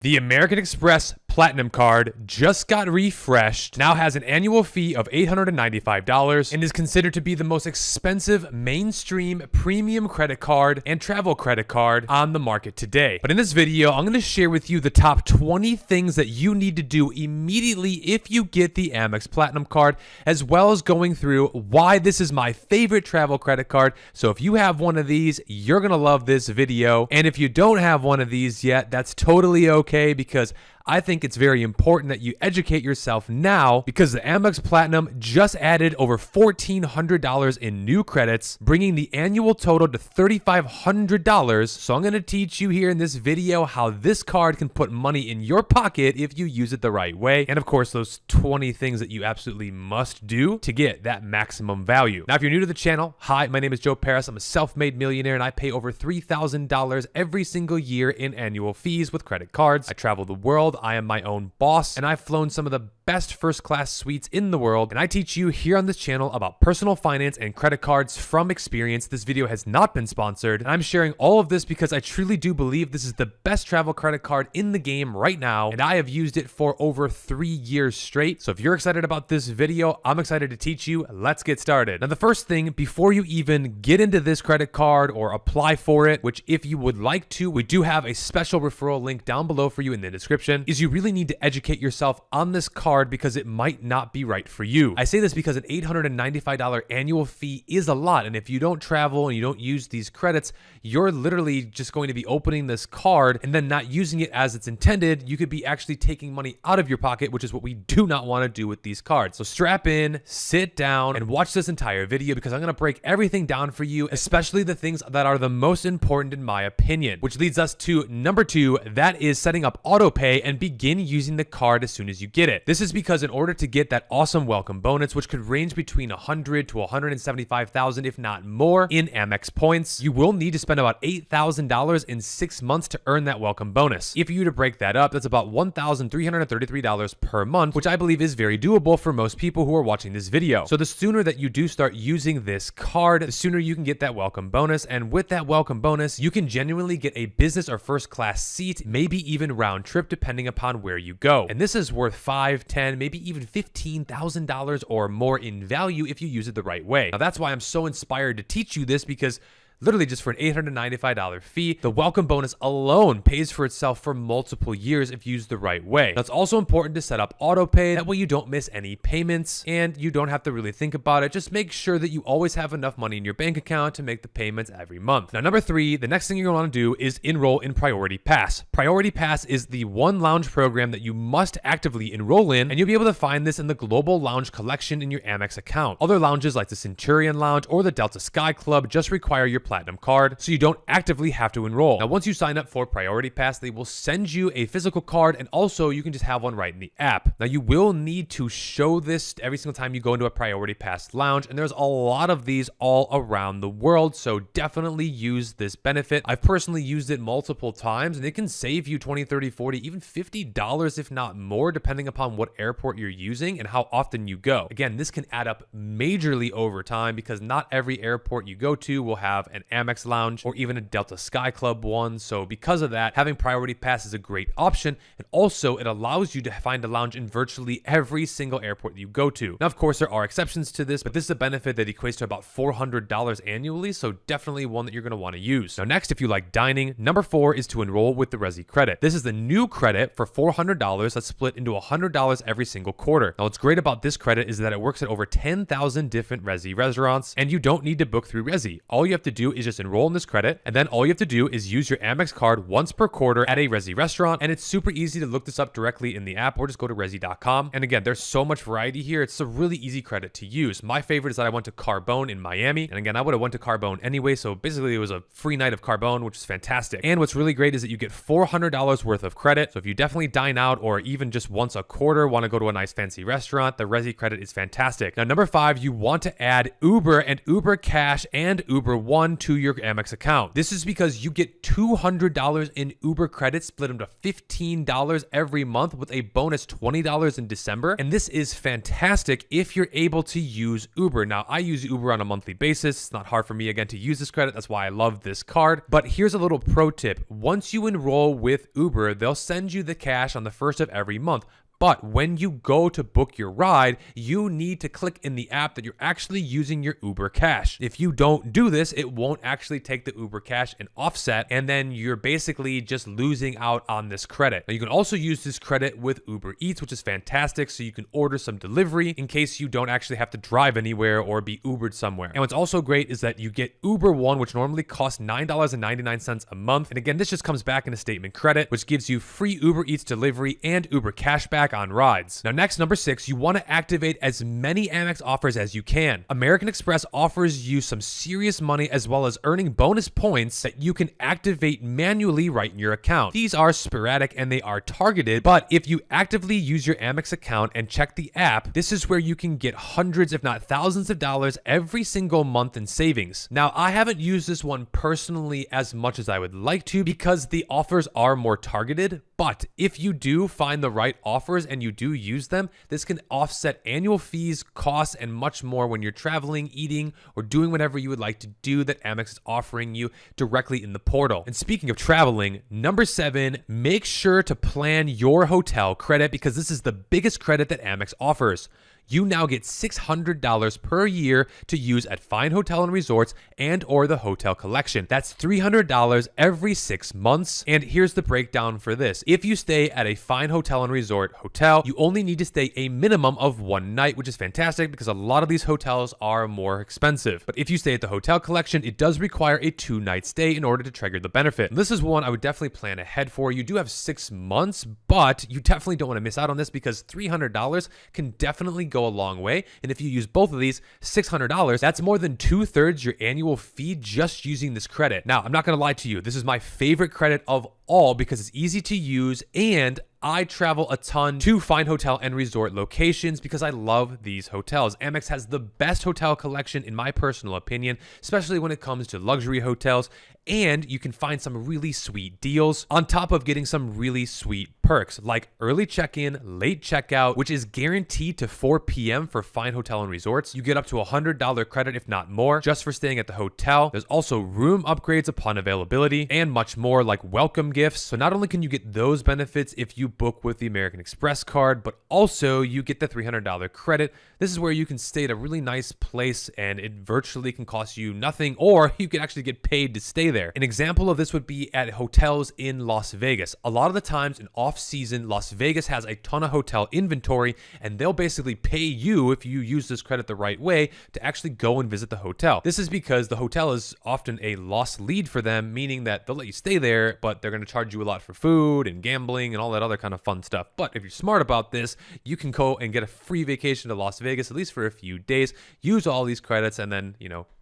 The American Express Platinum Card just got refreshed, now has an annual fee of $895, and is considered to be the most expensive mainstream premium credit card and travel credit card on the market today. But in this video, I'm going to share with you the top 20 things that you need to do immediately if you get the Amex Platinum Card, as well as going through why this is my favorite travel credit card. So if you have one of these, you're going to love this video. And if you don't have one of these yet, that's totally okay, because I think it's very important that you educate yourself now, because the Amex Platinum just added over $1,400 in new credits, bringing the annual total to $3,500. So I'm going to teach you here in this video how this card can put money in your pocket if you use it the right way. And of course, those 20 things that you absolutely must do to get that maximum value. Now, if you're new to the channel, hi, my name is Parys. I'm a self-made millionaire, and I pay over $3,000 every single year in annual fees with credit cards. I travel the world. I am my own boss, and I've flown some of the best first-class suites in the world, and I teach you here on this channel about personal finance and credit cards from experience. This video has not been sponsored, and I'm sharing all of this because I truly do believe this is the best travel credit card in the game right now, and I have used it for over 3 years straight. So if you're excited about this video, I'm excited to teach you. Let's get started. Now, the first thing, before you even get into this credit card or apply for it, which if you would like to, we do have a special referral link down below for you in the description, is you really need to educate yourself on this card because it might not be right for you. I say this because an $895 annual fee is a lot, and if you don't travel and you don't use these credits, you're literally just going to be opening this card and then not using it as it's intended. You could be actually taking money out of your pocket, which is what we do not want to do with these cards. So strap in, sit down, and watch this entire video, because I'm going to break everything down for you, especially the things that are the most important in my opinion, which leads us to number 2, that is setting up auto pay and begin using the card as soon as you get it. This is because in order to get that awesome welcome bonus, which could range between 100 to 175,000, if not more, in Amex points, you will need to spend about $8,000 in 6 months to earn that welcome bonus. If you were to break that up, that's about $1,333 per month, which I believe is very doable for most people who are watching this video. So the sooner that you do start using this card, the sooner you can get that welcome bonus. And with that welcome bonus, you can genuinely get a business or first class seat, maybe even round trip, depending upon where you go. And this is worth $5, $10, maybe even $15,000 or more in value if you use it the right way. Now, that's why I'm so inspired to teach you this, because literally just for an $895 fee, the welcome bonus alone pays for itself for multiple years if used the right way. Now, it's also important to set up auto pay. That way you don't miss any payments and you don't have to really think about it. Just make sure that you always have enough money in your bank account to make the payments every month. Now, number 3, the next thing you're going to want to do is enroll in Priority Pass. Priority Pass is the one lounge program that you must actively enroll in, and you'll be able to find this in the Global Lounge collection in your Amex account. Other lounges like the Centurion Lounge or the Delta Sky Club just require your Platinum card, so you don't actively have to enroll. Now, once you sign up for Priority Pass, they will send you a physical card, and also you can just have one right in the app. Now, you will need to show this every single time you go into a Priority Pass lounge, and there's a lot of these all around the world, so definitely use this benefit. I've personally used it multiple times, and it can save you $20, $30, $40, even $50 if not more, depending upon what airport you're using and how often you go. Again, this can add up majorly over time, because not every airport you go to will have an Amex lounge or even a Delta Sky Club one. So because of that, having Priority Pass is a great option, and also it allows you to find a lounge in virtually every single airport that you go to. Now, of course, there are exceptions to this, but this is a benefit that equates to about $400 annually, so definitely one that you're going to want to use. Now, next, if you like dining, number 4 is to enroll with the Resi credit. This is the new credit for $400 that's split into $100 every single quarter. Now, what's great about this credit is that it works at over 10,000 different Resi restaurants, and you don't need to book through Resi. All you have to do is just enroll in this credit, and then all you have to do is use your Amex card once per quarter at a Resi restaurant, and it's super easy to look this up directly in the app, or just go to resi.com. And again, there's so much variety here. It's a really easy credit to use. My favorite is that I went to Carbone in Miami, and again, I would have went to Carbone anyway, so basically it was a free night of Carbone, which is fantastic. And what's really great is that you get $400 worth of credit, so if you definitely dine out or even just once a quarter want to go to a nice fancy restaurant, the Resi credit is fantastic. Now, number 5, you want to add Uber and Uber Cash and Uber One on to your Amex account. This is because you get $200 in Uber credits, split them to $15 every month with a bonus $20 in December. And this is fantastic if you're able to use Uber. Now, I use Uber on a monthly basis. It's not hard for me, again, to use this credit. That's why I love this card. But here's a little pro tip. Once you enroll with Uber, they'll send you the cash on the first of every month. But when you go to book your ride, you need to click in the app that you're actually using your Uber cash. If you don't do this, it won't actually take the Uber cash and offset, and then you're basically just losing out on this credit. Now, you can also use this credit with Uber Eats, which is fantastic, so you can order some delivery in case you don't actually have to drive anywhere or be Ubered somewhere. And what's also great is that you get Uber One, which normally costs $9.99 a month. And again, this just comes back in a statement credit, which gives you free Uber Eats delivery and Uber cashback on rides. Now, next, number 6, you want to activate as many Amex offers as you can. American Express offers you some serious money as well as earning bonus points that you can activate manually right in your account. These are sporadic and they are targeted, but if you actively use your Amex account and check the app, this is where you can get hundreds, if not thousands of dollars every single month in savings. Now, I haven't used this one personally as much as I would like to because the offers are more targeted, but if you do find the right offers and you do use them, this can offset annual fees, costs, and much more when you're traveling, eating, or doing whatever you would like to do that Amex is offering you directly in the portal. And speaking of traveling, number 7, make sure to plan your hotel credit because this is the biggest credit that Amex offers. You now get $600 per year to use at fine hotel and resorts and or the hotel collection. That's $300 every 6 months. And here's the breakdown for this. If you stay at a fine hotel and resort hotel, you only need to stay a minimum of 1 night, which is fantastic because a lot of these hotels are more expensive. But if you stay at the hotel collection, it does require a 2-night stay in order to trigger the benefit. And this is one I would definitely plan ahead for. You do have 6 months, but you definitely don't want to miss out on this because $300 can definitely go a long way. And if you use both of these, $600, that's more than 2/3 your annual fee just using this credit. Now, I'm not going to lie to you. This is my favorite credit of all because it's easy to use and I travel a ton to fine hotel and resort locations because I love these hotels. Amex has the best hotel collection in my personal opinion, especially when it comes to luxury hotels, and you can find some really sweet deals on top of getting some really sweet perks like early check-in, late checkout, which is guaranteed to 4 p.m. for fine hotel and resorts. You get up to $100 credit, if not more, just for staying at the hotel. There's also room upgrades upon availability and much more like welcome gifts. So not only can you get those benefits if you book with the American Express card, but also you get the $300 credit. This is where you can stay at a really nice place and it virtually can cost you nothing, or you can actually get paid to stay there. An example of this would be at hotels in Las Vegas. A lot of the times in off-season, Las Vegas has a ton of hotel inventory and they'll basically pay you if you use this credit the right way to actually go and visit the hotel. This is because the hotel is often a lost lead for them, meaning that they'll let you stay there, but they're going to charge you a lot for food and gambling and all that other kind of fun stuff. But if you're smart about this, you can go and get a free vacation to Las Vegas, at least for a few days, use all these credits, and then,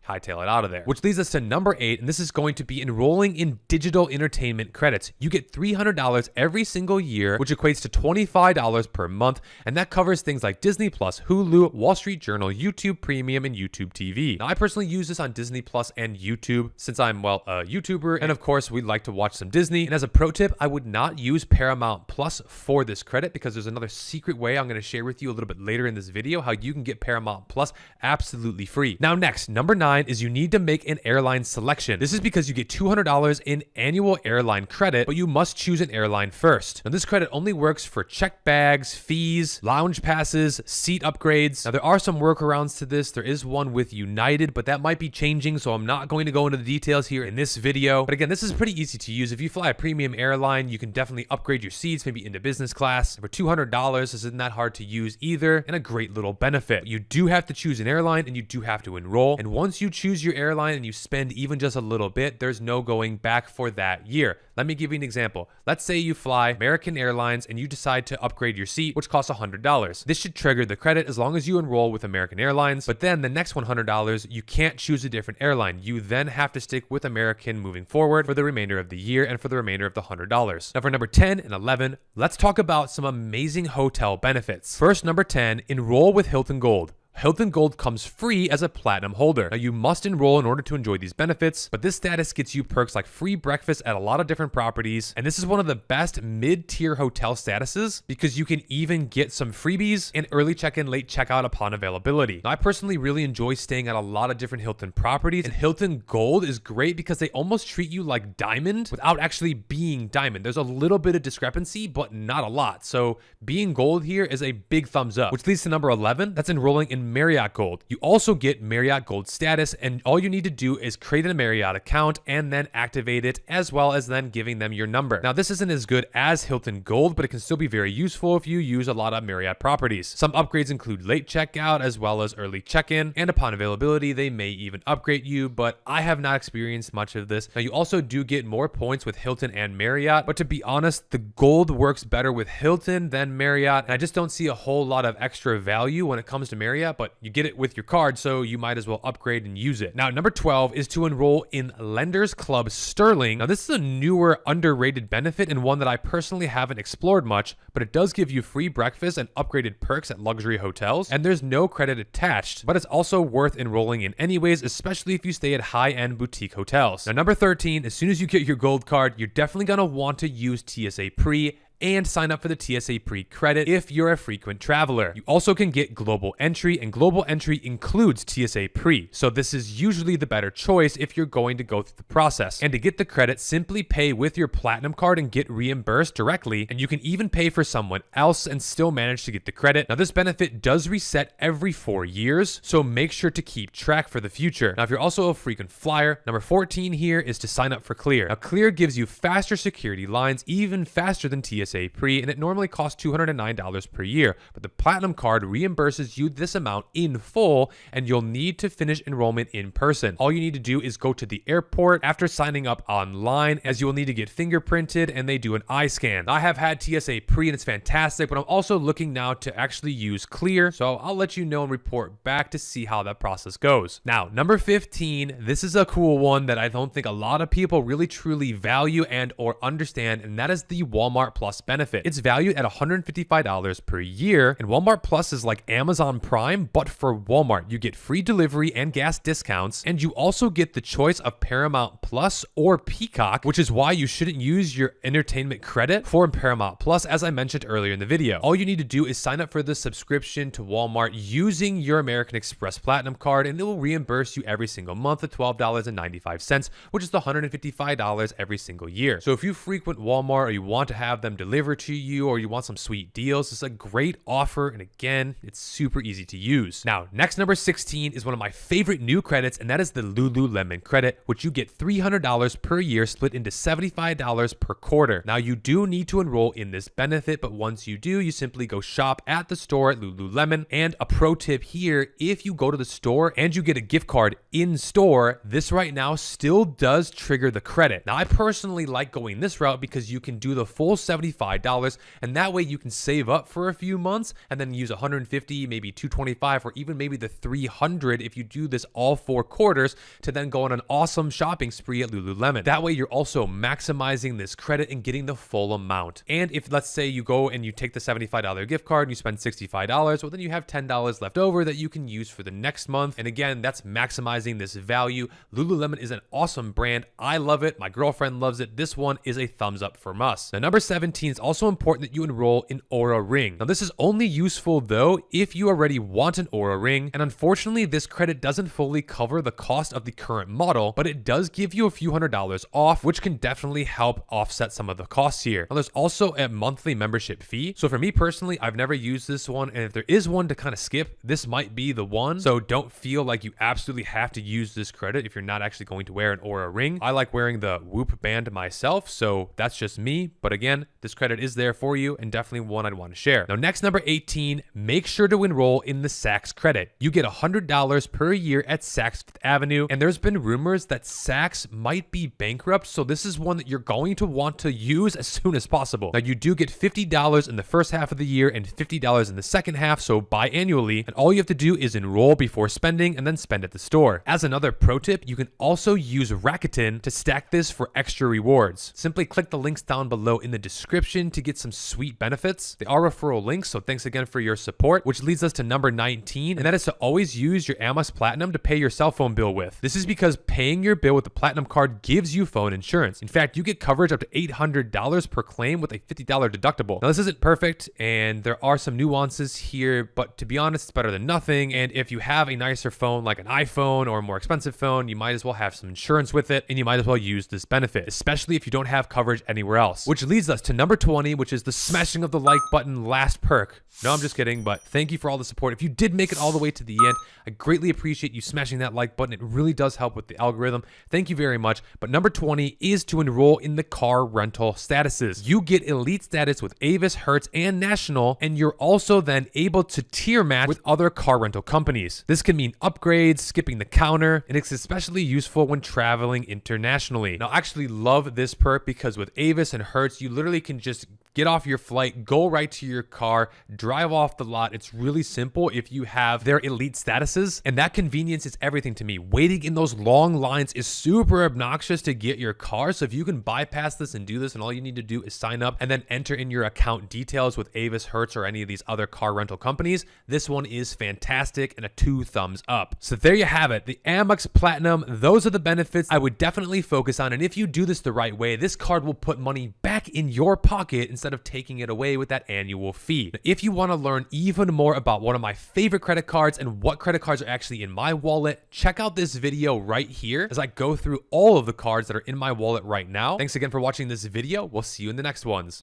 hightail it out of there. Which leads us to number 8, and this is going to be enrolling in digital entertainment credits. You get $300 every single year, which equates to $25 per month, and that covers things like Disney Plus, Hulu, Wall Street Journal, YouTube Premium, and YouTube TV. Now, I personally use this on Disney Plus and YouTube since I'm, a YouTuber, and of course, we like to watch some Disney. And as a pro tip, I would not use Paramount Plus for this credit because there's another secret way I'm going to share with you a little bit later in this video how you can get Paramount Plus absolutely free. Now, next, number 9 is you need to make an airline selection. This is because you get $200 in annual airline credit, but you must choose an airline first. Now, this credit only works for checked bags, fees, lounge passes, seat upgrades. Now, there are some workarounds to this. There is one with United, but that might be changing, so I'm not going to go into the details here in this video. But again, this is pretty easy to use. If you fly a premium airline, you can definitely upgrade your seats, maybe into business class. For $200, this isn't that hard to use either, and a great little benefit. You do have to choose an airline, and you do have to enroll. And once you choose your airline and you spend even just a little bit, there's no going back for that year. Let me give you an example. Let's say you fly American Airlines and you decide to upgrade your seat, which costs $100. This should trigger the credit as long as you enroll with American Airlines, but then the next $100, you can't choose a different airline. You then have to stick with American moving forward for the remainder of the year and for the remainder of the $100. Now for number 10 and 11, let's talk about some amazing hotel benefits. First, number 10, enroll with Hilton Gold. Hilton Gold comes free as a platinum holder. Now you must enroll in order to enjoy these benefits, but this status gets you perks like free breakfast at a lot of different properties, and this is one of the best mid-tier hotel statuses because you can even get some freebies and early check-in, late checkout upon availability. Now, I personally really enjoy staying at a lot of different Hilton properties, and Hilton Gold is great because they almost treat you like Diamond without actually being Diamond. There's a little bit of discrepancy, but not a lot. So being Gold here is a big thumbs up, which leads to number 11. That's enrolling in Marriott Gold. You also get Marriott Gold status, and all you need to do is create a Marriott account and then activate it, as well as then giving them your number. Now, this isn't as good as Hilton Gold, but it can still be very useful if you use a lot of Marriott properties. Some upgrades include late checkout as well as early check-in, and upon availability, they may even upgrade you, but I have not experienced much of this. Now, you also do get more points with Hilton and Marriott, but to be honest, the Gold works better with Hilton than Marriott, and I just don't see a whole lot of extra value when it comes to Marriott, but you get it with your card, so you might as well upgrade and use it. Now, number 12 is to enroll in Lenders Club Sterling. Now, this is a newer, underrated benefit and one that I personally haven't explored much, but it does give you free breakfast and upgraded perks at luxury hotels, and there's no credit attached, but it's also worth enrolling in anyways, especially if you stay at high-end boutique hotels. Now, number 13, as soon as you get your gold card, you're definitely going to want to use TSA Pre and sign up for the TSA pre-credit if you're a frequent traveler. You also can get global entry, and global entry includes TSA pre, so this is usually the better choice if you're going to go through the process. And to get the credit, simply pay with your platinum card and get reimbursed directly, and you can even pay for someone else and still manage to get the credit. Now, this benefit does reset every 4 years, so make sure to keep track for the future. Now, if you're also a frequent flyer, number 14 here is to sign up for Clear. Now, Clear gives you faster security lines, even faster than TSA Pre, and it normally costs $209 per year, but the Platinum card reimburses you this amount in full, and you'll need to finish enrollment in person. All you need to do is go to the airport after signing up online, as you will need to get fingerprinted and they do an eye scan. I have had TSA Pre and it's fantastic, but I'm also looking now to actually use Clear, so I'll let you know and report back to see how that process goes. Now, number 15, this is a cool one that I don't think a lot of people really truly value and or understand, and that is the Walmart Plus benefit. It's valued at $155 per year, and Walmart Plus is like Amazon Prime, but for Walmart. You get free delivery and gas discounts, and you also get the choice of Paramount Plus or Peacock, which is why you shouldn't use your entertainment credit for Paramount Plus, as I mentioned earlier in the video. All you need to do is sign up for the subscription to Walmart using your American Express Platinum card, and it will reimburse you every single month at $12.95, which is the $155 every single year. So if you frequent Walmart or you want to have them deliver to you, or you want some sweet deals, it's a great offer, and again, it's super easy to use. Now, next, number 16 is one of my favorite new credits, and that is the Lululemon credit, which you get $300 per year split into $75 per quarter. Now, you do need to enroll in this benefit, but once you do, you simply go shop at the store at Lululemon. And a pro tip here, if you go to the store and you get a gift card in store, this right now still does trigger the credit. Now, I personally like going this route because you can do the full $75, and that way you can save up for a few months and then use $150, maybe $225, or even maybe the $300 if you do this all 4 quarters, to then go on an awesome shopping spree at Lululemon. That way you're also maximizing this credit and getting the full amount. And if, let's say, you go and you take the $75 gift card and you spend $65, well, then you have $10 left over that you can use for the next month. And again, that's maximizing this value. Lululemon is an awesome brand. I love it. My girlfriend loves it. This one is a thumbs up from us. Now, number 17 is also important that you enroll in Aura Ring. Now, this is only useful though if you already want an Aura Ring, and unfortunately this credit doesn't fully cover the cost of the current model, but it does give you a few $100s off, which can definitely help offset some of the costs here. Now, there's also a monthly membership fee, so for me personally, I've never used this one, and if there is one to kind of skip, this might be the one. So don't feel like you absolutely have to use this credit if you're not actually going to wear an Aura Ring. I like wearing the Whoop band myself, so that's just me, but again, this credit is there for you and definitely one I'd want to share. Now, next, number 18, make sure to enroll in the Saks credit. You get $100 per year at Saks Fifth Avenue, and there's been rumors that Saks might be bankrupt, so this is one that you're going to want to use as soon as possible. Now, you do get $50 in the first half of the year and $50 in the second half, so biannually, and all you have to do is enroll before spending and then spend at the store. As another pro tip, you can also use Rakuten to stack this for extra rewards. Simply click the links down below in the description description to get some sweet benefits. They are referral links, so thanks again for your support, which leads us to number 19, and that is to always use your Amex Platinum to pay your cell phone bill with. This is because paying your bill with the Platinum card gives you phone insurance. In fact, you get coverage up to $800 per claim with a $50 deductible. Now, this isn't perfect, and there are some nuances here, but to be honest, it's better than nothing. And if you have a nicer phone like an iPhone or a more expensive phone, you might as well have some insurance with it, and you might as well use this benefit, especially if you don't have coverage anywhere else. Which leads us to number 20, which is the smashing of the like button last perk. No, I'm just kidding, but thank you for all the support. If you did make it all the way to the end, I greatly appreciate you smashing that like button. It really does help with the algorithm. Thank you very much. But number 20 is to enroll in the car rental statuses. You get elite status with Avis, Hertz, and National, and you're also then able to tier match with other car rental companies. This can mean upgrades, skipping the counter, and it's especially useful when traveling internationally. Now, I actually love this perk because with Avis and Hertz, you literally can just get off your flight, go right to your car, drive off the lot. It's really simple if you have their elite statuses, and that convenience is everything to me. Waiting in those long lines is super obnoxious to get your car, so if you can bypass this and do this, and all you need to do is sign up and then enter in your account details with Avis, Hertz, or any of these other car rental companies, this one is fantastic and a 2 thumbs up. So there you have it, the Amex Platinum. Those are the benefits I would definitely focus on, and if you do this the right way, this card will put money back in your pocket instead of taking it away with that annual fee. Now, if you want to learn even more about one of my favorite credit cards and what credit cards are actually in my wallet, check out this video right here as I go through all of the cards that are in my wallet right now. Thanks again for watching this video. We'll see you in the next ones.